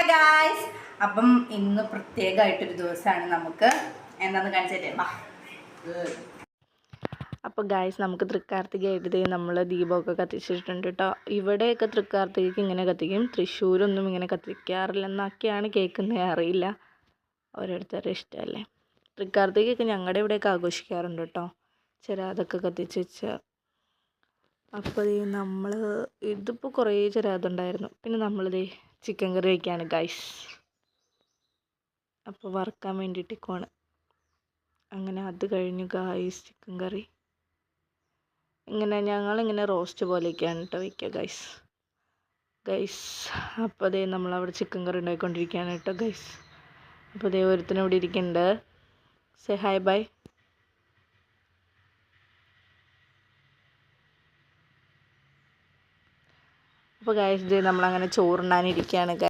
Guys, അപ്പം ഇന്ന് പ്രത്യേകമായിട്ടൊരു ദിവസമാണ്. നമുക്ക് എന്താന്ന് കാണിച്ചിട്ടേ വാ. അപ്പോൾ ഗായ്സ്, നമുക്ക് തൃക്കാർത്തികയായിട്ട് നമ്മൾ ദീപമൊക്കെ കത്തിച്ചിട്ടുണ്ട് കേട്ടോ. ഇവിടെയൊക്കെ തൃക്കാർത്തികയ്ക്ക് ഇങ്ങനെ കത്തിക്കും, തൃശ്ശൂരൊന്നും ഇങ്ങനെ കത്തിക്കാറില്ലെന്നൊക്കെയാണ് കേൾക്കുന്നത്, അറിയില്ല, ഓരോരുത്തരുടെ ഇഷ്ടമല്ലേ. തൃക്കാർത്തികയൊക്കെ ഞങ്ങളുടെ ഇവിടെയൊക്കെ ആഘോഷിക്കാറുണ്ട് കേട്ടോ, ചിരാതൊക്കെ കത്തിച്ച് വെച്ച്. അപ്പോൾ നമ്മൾ ഇതിപ്പോൾ കുറേ ചിരാതുണ്ടായിരുന്നു. പിന്നെ നമ്മളിത് ചിക്കൻ കറി വയ്ക്കുകയാണ് ഗായ്സ്. അപ്പോൾ വറുക്കാൻ വേണ്ടിയിട്ടേക്കുവാണ്. അങ്ങനെ അത് കഴിഞ്ഞു ഗായ്സ്. ചിക്കൻ കറി ഞങ്ങളിങ്ങനെ റോസ്റ്റ് പോലെയൊക്കെയാണ് കേട്ടോ വയ്ക്കുക ഗൈസ്. അപ്പോൾ അതേ നമ്മളവിടെ ചിക്കൻ കറി ഉണ്ടാക്കിക്കൊണ്ടിരിക്കുകയാണ് കേട്ടോ ഗൈസ്. അപ്പോൾ അതേ ഒരുത്തനും ഇവിടെ ഇരിക്കുന്നുണ്ട്. Say hi bye. അപ്പോൾ ഗൈസ്, നമ്മളങ്ങനെ ചോറുണ്ണാനിരിക്കുകയാണ്.